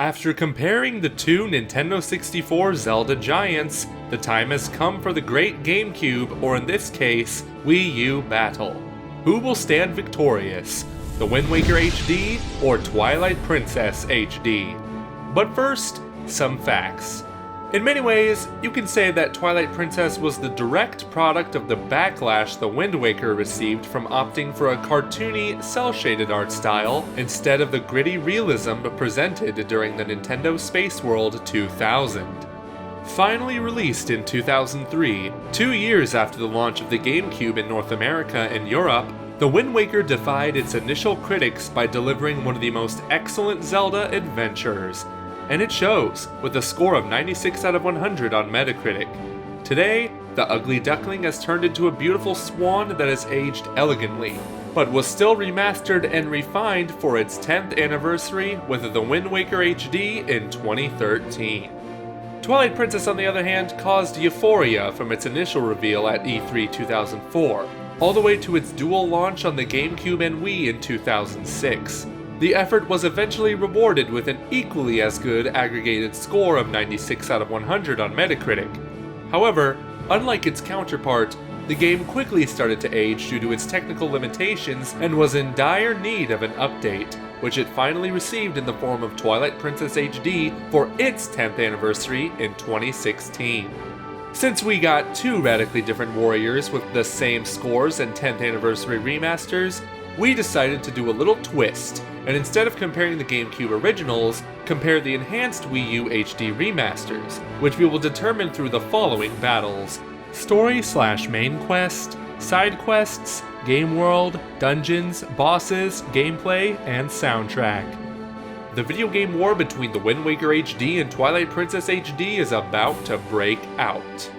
After comparing the two Nintendo 64 Zelda giants, the time has come for the great GameCube, or in this case, Wii U battle. Who will stand victorious? The Wind Waker HD or Twilight Princess HD? But first, some facts. In many ways, you can say that Twilight Princess was the direct product of the backlash the Wind Waker received from opting for a cartoony, cel-shaded art style instead of the gritty realism presented during the Nintendo Space World 2000. Finally released in 2003, 2 years after the launch of the GameCube in North America and Europe, The Wind Waker defied its initial critics by delivering one of the most excellent Zelda adventures. And it shows, with a score of 96 out of 100 on Metacritic. Today, the ugly duckling has turned into a beautiful swan that has aged elegantly, but was still remastered and refined for its 10th anniversary with The Wind Waker HD in 2013. Twilight Princess, on the other hand, caused euphoria from its initial reveal at E3 2004, all the way to its dual launch on the GameCube and Wii in 2006. The effort was eventually rewarded with an equally as good aggregated score of 96 out of 100 on Metacritic. However, unlike its counterpart, the game quickly started to age due to its technical limitations and was in dire need of an update, which it finally received in the form of Twilight Princess HD for its 10th anniversary in 2016. Since we got two radically different warriors with the same scores and 10th anniversary remasters, we decided to do a little twist, and instead of comparing the GameCube originals, compare the enhanced Wii U HD remasters, which we will determine through the following battles: story/main quest, side quests, game world, dungeons, bosses, gameplay, and soundtrack. The video game war between The Wind Waker HD and Twilight Princess HD is about to break out.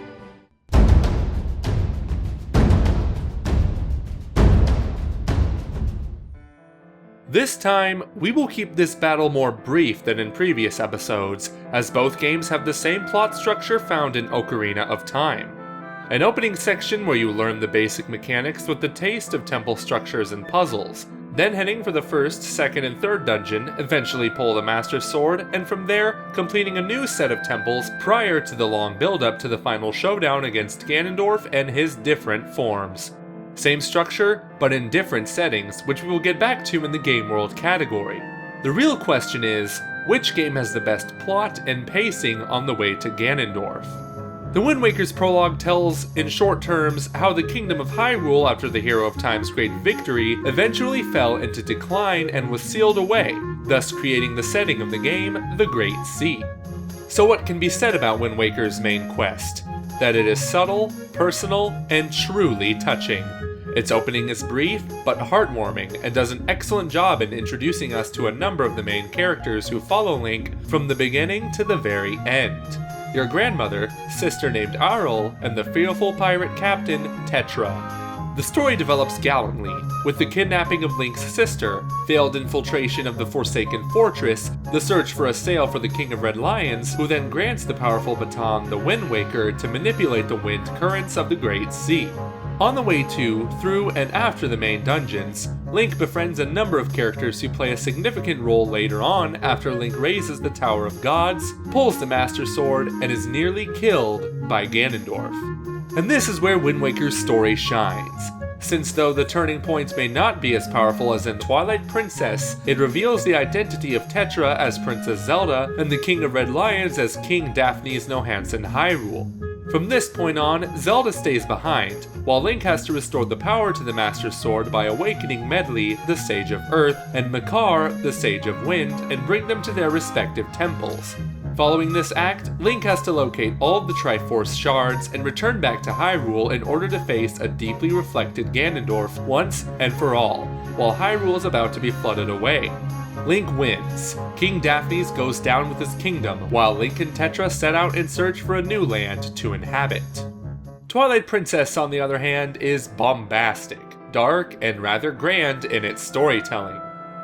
This time, we will keep this battle more brief than in previous episodes, as both games have the same plot structure found in Ocarina of Time. An opening section where you learn the basic mechanics with the taste of temple structures and puzzles, then heading for the first, second, and third dungeon, eventually pull the Master Sword, and from there, completing a new set of temples prior to the long build-up to the final showdown against Ganondorf and his different forms. Same structure, but in different settings, which we will get back to in the Game World category. The real question is, which game has the best plot and pacing on the way to Ganondorf? The Wind Waker's prologue tells, in short terms, how the Kingdom of Hyrule, after the Hero of Time's great victory, eventually fell into decline and was sealed away, thus creating the setting of the game, the Great Sea. So what can be said about Wind Waker's main quest? That it is subtle, personal, and truly touching. Its opening is brief, but heartwarming, and does an excellent job in introducing us to a number of the main characters who follow Link from the beginning to the very end. Your grandmother, sister named Arl, and the fearful pirate captain, Tetra. The story develops gallantly, with the kidnapping of Link's sister, failed infiltration of the Forsaken Fortress, the search for a sail for the King of Red Lions, who then grants the powerful baton the Wind Waker to manipulate the wind currents of the Great Sea. On the way to, through, and after the main dungeons, Link befriends a number of characters who play a significant role later on after Link raises the Tower of Gods, pulls the Master Sword, and is nearly killed by Ganondorf. And this is where Wind Waker's story shines, since though the turning points may not be as powerful as in Twilight Princess, it reveals the identity of Tetra as Princess Zelda and the King of Red Lions as King Daphne's Nohansen Hyrule. From this point on, Zelda stays behind, while Link has to restore the power to the Master Sword by awakening Medli, the Sage of Earth, and Makar, the Sage of Wind, and bring them to their respective temples. Following this act, Link has to locate all of the Triforce shards and return back to Hyrule in order to face a deeply reflected Ganondorf once and for all, while Hyrule is about to be flooded away. Link wins. King Daphnes goes down with his kingdom, while Link and Tetra set out in search for a new land to inhabit. Twilight Princess, on the other hand, is bombastic, dark, and rather grand in its storytelling.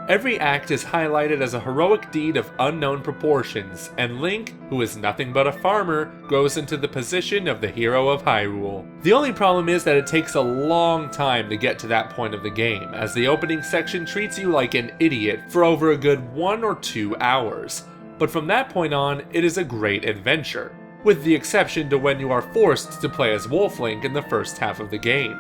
Every act is highlighted as a heroic deed of unknown proportions, and Link, who is nothing but a farmer, grows into the position of the hero of Hyrule. The only problem is that it takes a long time to get to that point of the game, as the opening section treats you like an idiot for over a good 1 or 2 hours. but from that point on, it is a great adventure, with the exception to when you are forced to play as Wolf Link in the first half of the game.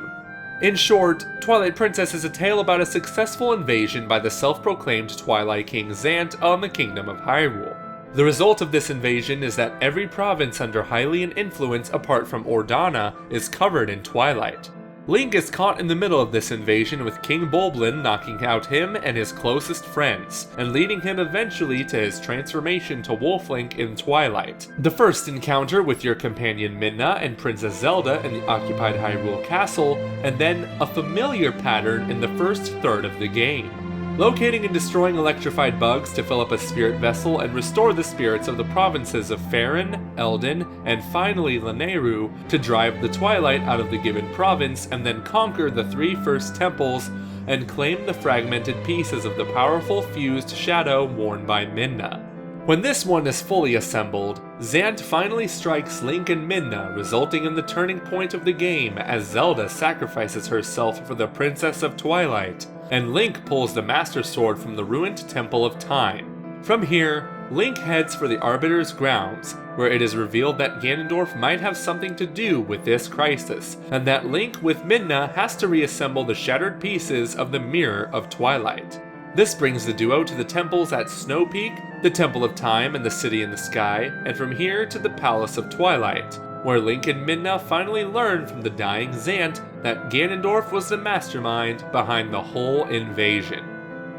In short, Twilight Princess is a tale about a successful invasion by the self-proclaimed Twilight King Zant on the Kingdom of Hyrule. The result of this invasion is that every province under Hylian influence apart from Ordana is covered in twilight. Link is caught in the middle of this invasion with King Bulblin knocking out him and his closest friends, and leading him eventually to his transformation to Wolf Link in Twilight. The first encounter with your companion Midna and Princess Zelda in the occupied Hyrule Castle, and then a familiar pattern in the first third of the game. Locating and destroying electrified bugs to fill up a spirit vessel and restore the spirits of the provinces of Faron, Eldin, and finally Lanayru to drive the Twilight out of the given province and then conquer the 3 first temples and claim the fragmented pieces of the powerful fused shadow worn by Midna. When this one is fully assembled, Zant finally strikes Link and Midna, resulting in the turning point of the game as Zelda sacrifices herself for the Princess of Twilight, and Link pulls the Master Sword from the ruined Temple of Time. From here, Link heads for the Arbiter's grounds, where it is revealed that Ganondorf might have something to do with this crisis, and that Link with Midna has to reassemble the shattered pieces of the Mirror of Twilight. This brings the duo to the temples at Snow Peak, the Temple of Time and the City in the Sky, and from here to the Palace of Twilight, where Link and Midna finally learn from the dying Zant that Ganondorf was the mastermind behind the whole invasion.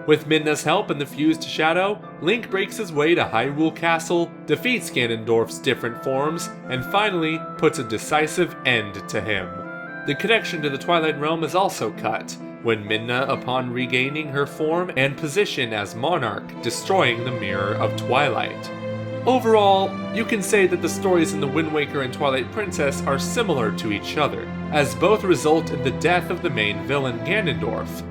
With Midna's help and the fused shadow, Link breaks his way to Hyrule Castle, defeats Ganondorf's different forms, and finally puts a decisive end to him. The connection to the Twilight Realm is also cut, when Midna, upon regaining her form and position as monarch, destroying the Mirror of Twilight. Overall, you can say that the stories in The Wind Waker and Twilight Princess are similar to each other, as both result in the death of the main villain Ganondorf.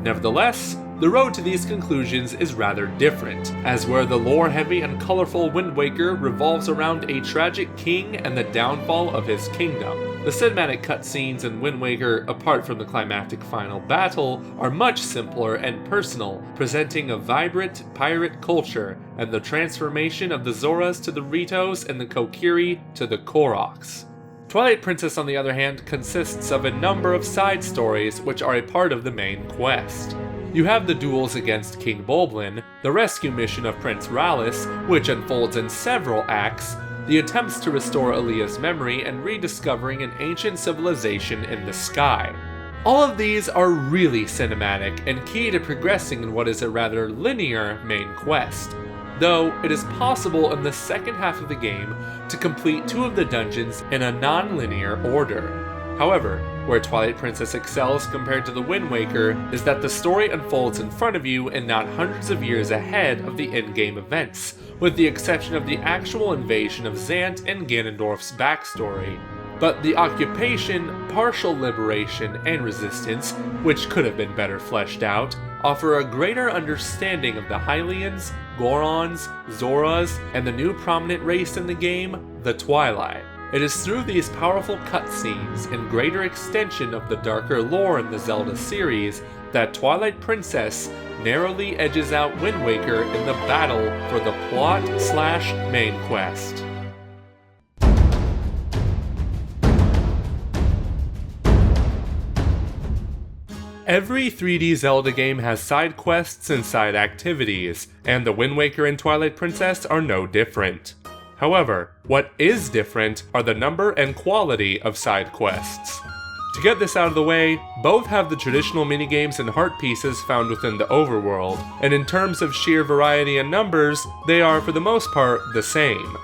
Nevertheless, the road to these conclusions is rather different, as where the lore-heavy and colorful Wind Waker revolves around a tragic king and the downfall of his kingdom. The cinematic cutscenes in Wind Waker, apart from the climactic final battle, are much simpler and personal, presenting a vibrant pirate culture and the transformation of the Zoras to the Ritos and the Kokiri to the Koroks. Twilight Princess, on the other hand, consists of a number of side stories which are a part of the main quest. You have the duels against King Bulblin, the rescue mission of Prince Rallis, which unfolds in several acts, the attempts to restore Aaliyah's memory, and rediscovering an ancient civilization in the sky. All of these are really cinematic and key to progressing in what is a rather linear main quest, though it is possible in the second half of the game to complete 2 of the dungeons in a non-linear order. However, where Twilight Princess excels compared to The Wind Waker is that the story unfolds in front of you and not hundreds of years ahead of the in-game events, with the exception of the actual invasion of Zant and Ganondorf's backstory. But the occupation, partial liberation, and resistance, which could have been better fleshed out, offer a greater understanding of the Hylians, Gorons, Zoras, and the new prominent race in the game, the Twilight. It is through these powerful cutscenes and greater extension of the darker lore in the Zelda series that Twilight Princess narrowly edges out Wind Waker in the battle for the plot/main quest. Every 3D Zelda game has side quests and side activities, and The Wind Waker and Twilight Princess are no different. However, what is different are the number and quality of side quests. To get this out of the way, both have the traditional minigames and heart pieces found within the overworld, and in terms of sheer variety and numbers, they are for the most part the same.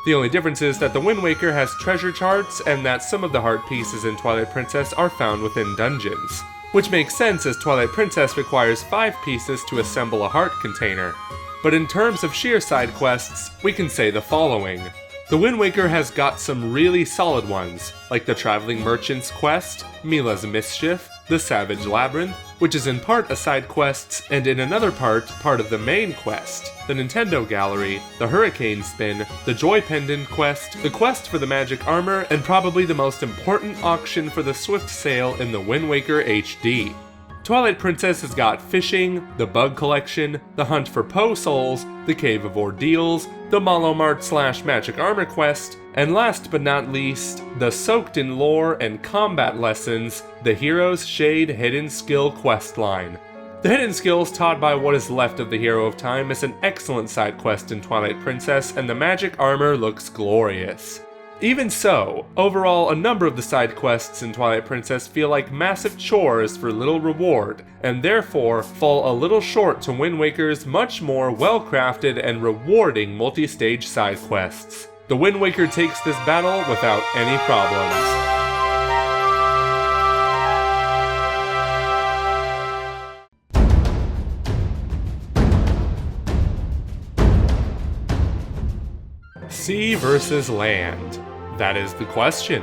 The only difference is that The Wind Waker has treasure charts and that some of the heart pieces in Twilight Princess are found within dungeons, which makes sense as Twilight Princess requires 5 pieces to assemble a heart container. But in terms of sheer side quests, we can say the following. The Wind Waker has got some really solid ones, like the Traveling Merchant's Quest, Mila's Mischief, the Savage Labyrinth, which is in part a side quest and in another part of the main quest, the Nintendo Gallery, the Hurricane Spin, the Joy Pendant Quest, the quest for the Magic Armor, and probably the most important auction for the Swift Sale in the Wind Waker HD. Twilight Princess has got fishing, the bug collection, the hunt for Poe souls, the Cave of Ordeals, the Malomart/Magic Armor quest, and last but not least, the soaked in lore and combat lessons, the Hero's Shade Hidden Skill questline. The hidden skills taught by what is left of the Hero of Time is an excellent side quest in Twilight Princess, and the magic armor looks glorious. Even so, overall, a number of the side quests in Twilight Princess feel like massive chores for little reward, and therefore fall a little short to Wind Waker's much more well-crafted and rewarding multi-stage side quests. The Wind Waker takes this battle without any problems. Sea versus land. That is the question.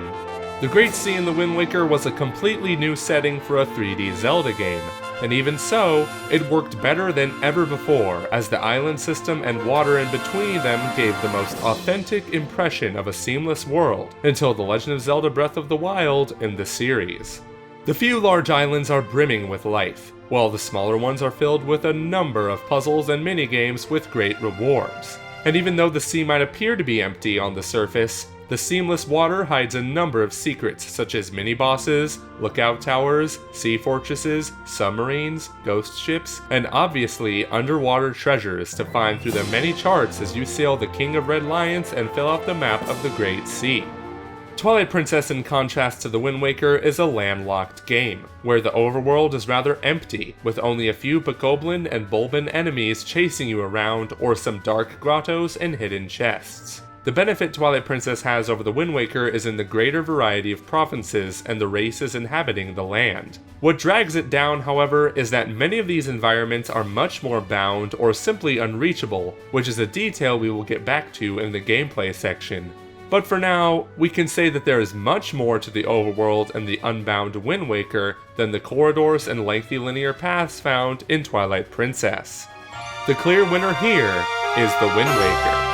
The Great Sea in the Wind Waker was a completely new setting for a 3D Zelda game, and even so, it worked better than ever before, as the island system and water in between them gave the most authentic impression of a seamless world until The Legend of Zelda Breath of the Wild in the series. The few large islands are brimming with life, while the smaller ones are filled with a number of puzzles and minigames with great rewards. And even though the sea might appear to be empty on the surface, the seamless water hides a number of secrets such as mini-bosses, lookout towers, sea fortresses, submarines, ghost ships, and obviously underwater treasures to find through the many charts as you sail the King of Red Lions and fill out the map of the Great Sea. Twilight Princess, in contrast to the Wind Waker, is a landlocked game, where the overworld is rather empty, with only a few bokoblin and bulbin enemies chasing you around, or some dark grottos and hidden chests. The benefit Twilight Princess has over the Wind Waker is in the greater variety of provinces and the races inhabiting the land. What drags it down, however, is that many of these environments are much more bound or simply unreachable, which is a detail we will get back to in the gameplay section. But for now, we can say that there is much more to the overworld and the unbound Wind Waker than the corridors and lengthy linear paths found in Twilight Princess. The clear winner here is the Wind Waker.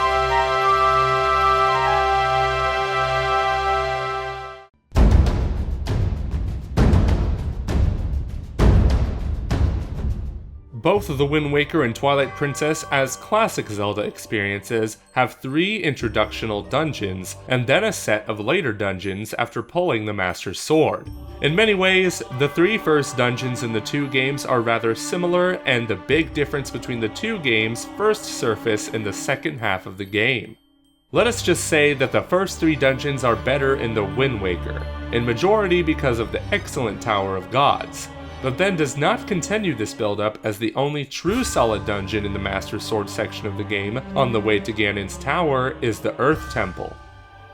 Both the Wind Waker and Twilight Princess, as classic Zelda experiences, have 3 introductional dungeons, and then a set of later dungeons after pulling the Master Sword. In many ways, the 3 first dungeons in the 2 games are rather similar, and the big difference between the 2 games first surface in the second half of the game. Let us just say that the first 3 dungeons are better in the Wind Waker, in majority because of the excellent Tower of Gods, but then does not continue this build-up as the only true solid dungeon in the Master Sword section of the game on the way to Ganon's Tower is the Earth Temple.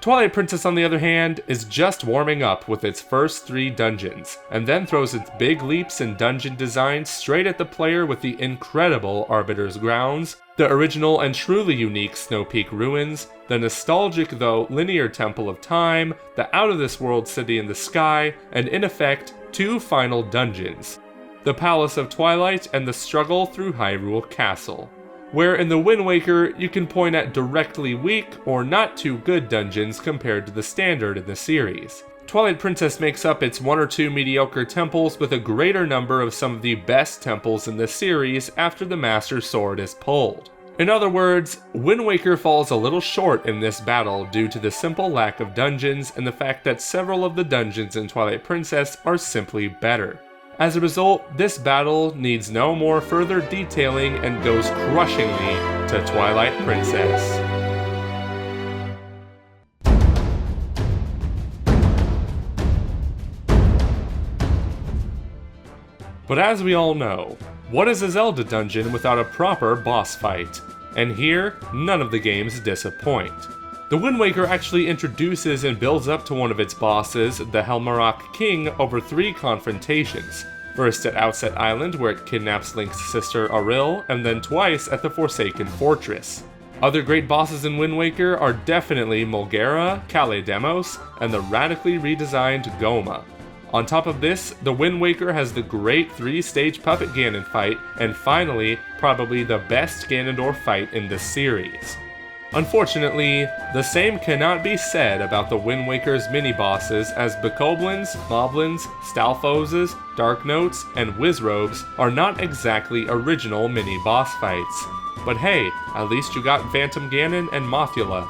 Twilight Princess, on the other hand, is just warming up with its first 3 dungeons, and then throws its big leaps in dungeon design straight at the player with the incredible Arbiter's Grounds, the original and truly unique Snow Peak Ruins, the nostalgic though linear Temple of Time, the out-of-this-world city in the sky, and in effect, 2 final dungeons, the Palace of Twilight and the Struggle through Hyrule Castle. Where in the Wind Waker, you can point at directly weak or not too good dungeons compared to the standard in the series. Twilight Princess makes up its 1 or 2 mediocre temples with a greater number of some of the best temples in the series after the Master Sword is pulled. In other words, Wind Waker falls a little short in this battle due to the simple lack of dungeons and the fact that several of the dungeons in Twilight Princess are simply better. As a result, this battle needs no more further detailing and goes crushingly to Twilight Princess. But as we all know, what is a Zelda dungeon without a proper boss fight? And here, none of the games disappoint. The Wind Waker actually introduces and builds up to one of its bosses, the Helmarock King, over 3 confrontations. First at Outset Island, where it kidnaps Link's sister Auril, and then twice at the Forsaken Fortress. Other great bosses in Wind Waker are definitely Mulgera, Kaledemos, and the radically redesigned Goma. On top of this, the Wind Waker has the great 3-stage Puppet Ganon fight, and finally, probably the best Ganondorf fight in this series. Unfortunately, the same cannot be said about the Wind Waker's mini-bosses, as Bokoblins, Moblins, Stalfoses, Darknotes, and Wizrobes are not exactly original mini-boss fights. But hey, at least you got Phantom Ganon and Mothula.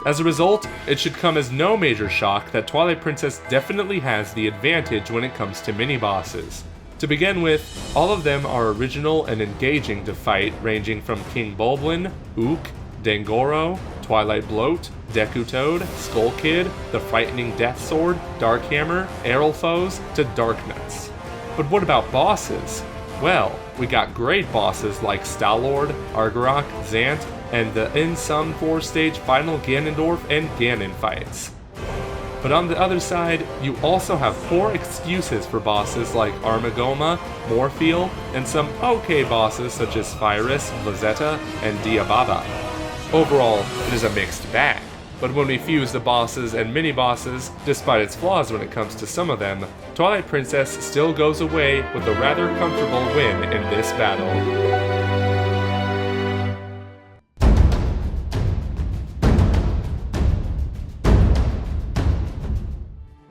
As a result, it should come as no major shock that Twilight Princess definitely has the advantage when it comes to mini-bosses. To begin with, all of them are original and engaging to fight, ranging from King Bulblin, Ook, Dangoro, Twilight Bloat, Deku Toad, Skull Kid, the frightening Death Sword, Dark Hammer, Aerolfos, to Darknuts. But what about bosses? Well, we got great bosses like Stalord, Argarok, Zant, and the in some 4-stage final Ganondorf and Ganon fights. But on the other side, you also have poor excuses for bosses like Armagoma, Morpheal, and some okay bosses such as Phyrus, Vazetta, and Diababa. Overall, it is a mixed bag, but when we fuse the bosses and mini-bosses, despite its flaws when it comes to some of them, Twilight Princess still goes away with a rather comfortable win in this battle.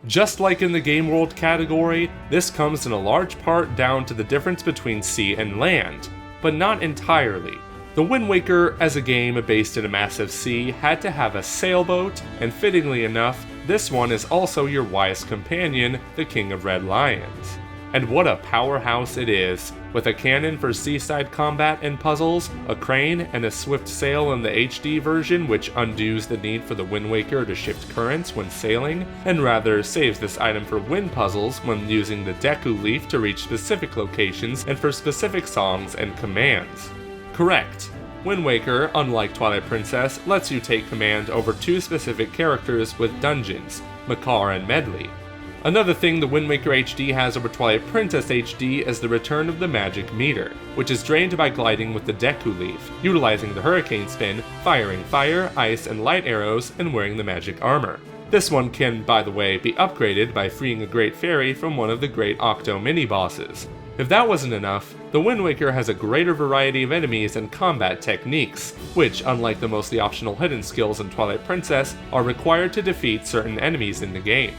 Just like in the Game World category, this comes in a large part down to the difference between sea and land, but not entirely. The Wind Waker, as a game based in a massive sea, had to have a sailboat, and fittingly enough, this one is also your wise companion, the King of Red Lions. And what a powerhouse it is, with a cannon for seaside combat and puzzles, a crane, and a swift sail in the HD version which undoes the need for the Wind Waker to shift currents when sailing, and rather saves this item for wind puzzles when using the Deku Leaf to reach specific locations and for specific songs and commands. Correct. Wind Waker, unlike Twilight Princess, lets you take command over 2 specific characters with dungeons, Makar and Medley. Another thing the Wind Waker HD has over Twilight Princess HD is the return of the magic meter, which is drained by gliding with the Deku Leaf, utilizing the Hurricane Spin, firing fire, ice, and light arrows, and wearing the magic armor. This one can, by the way, be upgraded by freeing a Great Fairy from one of the Great Octo mini-bosses. If that wasn't enough, the Wind Waker has a greater variety of enemies and combat techniques, which, unlike the mostly optional hidden skills in Twilight Princess, are required to defeat certain enemies in the game.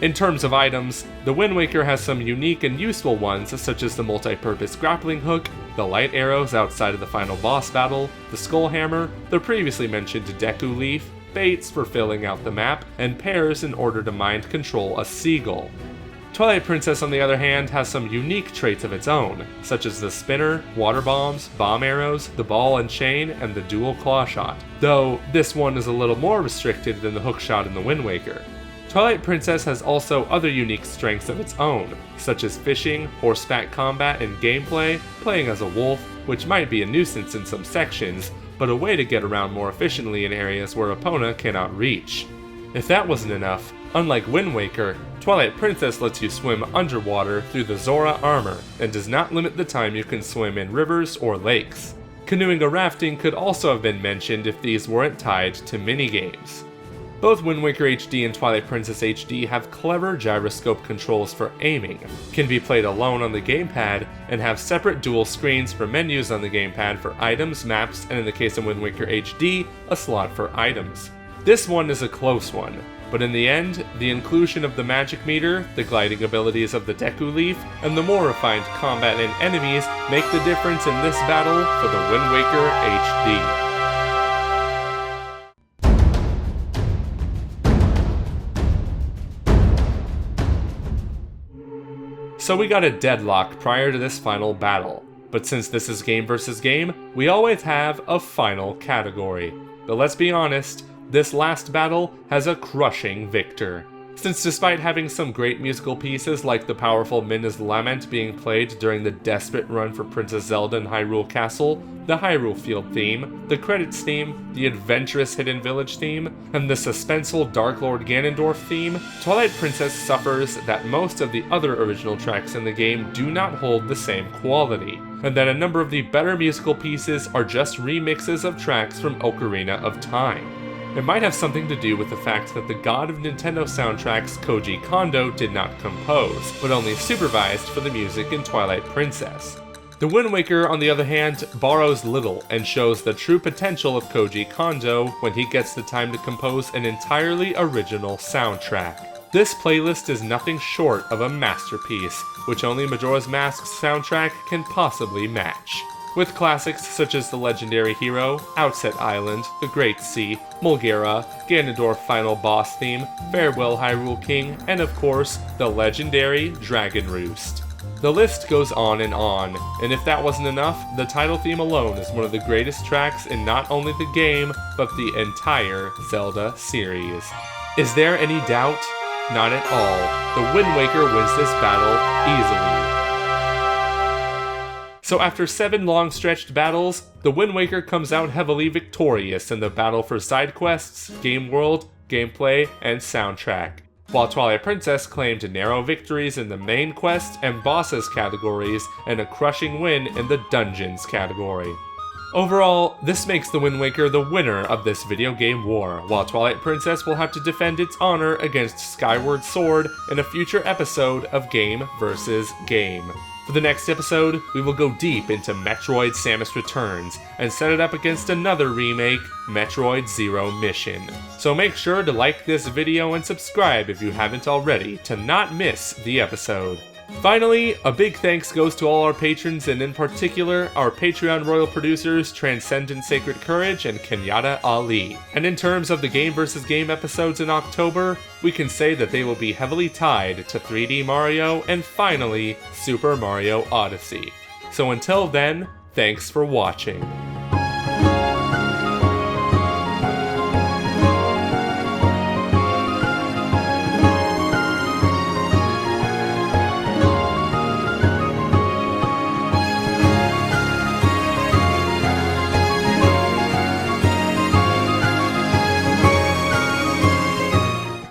In terms of items, the Wind Waker has some unique and useful ones such as the multi-purpose grappling hook, the light arrows outside of the final boss battle, the skull hammer, the previously mentioned Deku Leaf, baits for filling out the map, and pears in order to mind control a seagull. Twilight Princess, on the other hand, has some unique traits of its own, such as the spinner, water bombs, bomb arrows, the ball and chain, and the dual claw shot, though this one is a little more restricted than the hook shot in the Wind Waker. Twilight Princess has also other unique strengths of its own, such as fishing, horseback combat, and gameplay, playing as a wolf, which might be a nuisance in some sections, but a way to get around more efficiently in areas where Epona cannot reach. If that wasn't enough, unlike Wind Waker, Twilight Princess lets you swim underwater through the Zora armor, and does not limit the time you can swim in rivers or lakes. Canoeing or rafting could also have been mentioned if these weren't tied to minigames. Both Wind Waker HD and Twilight Princess HD have clever gyroscope controls for aiming, can be played alone on the gamepad, and have separate dual screens for menus on the gamepad for items, maps, and in the case of Wind Waker HD, a slot for items. This one is a close one, but in the end, the inclusion of the magic meter, the gliding abilities of the Deku Leaf, and the more refined combat and enemies make the difference in this battle for the Wind Waker HD. So we got a deadlock prior to this final battle, but since this is game versus game, we always have a final category. But let's be honest, this last battle has a crushing victor. Since despite having some great musical pieces like the powerful Midna's Lament being played during the desperate run for Princess Zelda in Hyrule Castle, the Hyrule Field theme, the credits theme, the adventurous Hidden Village theme, and the suspenseful Dark Lord Ganondorf theme, Twilight Princess suffers that most of the other original tracks in the game do not hold the same quality, and that a number of the better musical pieces are just remixes of tracks from Ocarina of Time. It might have something to do with the fact that the god of Nintendo soundtracks Koji Kondo did not compose, but only supervised for the music in Twilight Princess. The Wind Waker, on the other hand, borrows little and shows the true potential of Koji Kondo when he gets the time to compose an entirely original soundtrack. This playlist is nothing short of a masterpiece, which only Majora's Mask's soundtrack can possibly match. With classics such as the legendary hero, Outset Island, The Great Sea, Mulgera, Ganondorf final boss theme, Farewell Hyrule King, and of course, the legendary Dragon Roost. The list goes on, and if that wasn't enough, the title theme alone is one of the greatest tracks in not only the game, but the entire Zelda series. Is there any doubt? Not at all. The Wind Waker wins this battle easily. So after 7 long-stretched battles, the Wind Waker comes out heavily victorious in the battle for side quests, game world, gameplay, and soundtrack, while Twilight Princess claimed narrow victories in the main quest and bosses categories and a crushing win in the dungeons category. Overall, this makes the Wind Waker the winner of this video game war, while Twilight Princess will have to defend its honor against Skyward Sword in a future episode of Game vs. Game. For the next episode, we will go deep into Metroid Samus Returns and set it up against another remake, Metroid Zero Mission. So make sure to like this video and subscribe if you haven't already to not miss the episode. Finally, a big thanks goes to all our patrons, and in particular, our Patreon royal producers Transcendent Sacred Courage and Kenyatta Ali. And in terms of the Game vs. Game episodes in October, we can say that they will be heavily tied to 3D Mario and finally, Super Mario Odyssey. So until then, thanks for watching.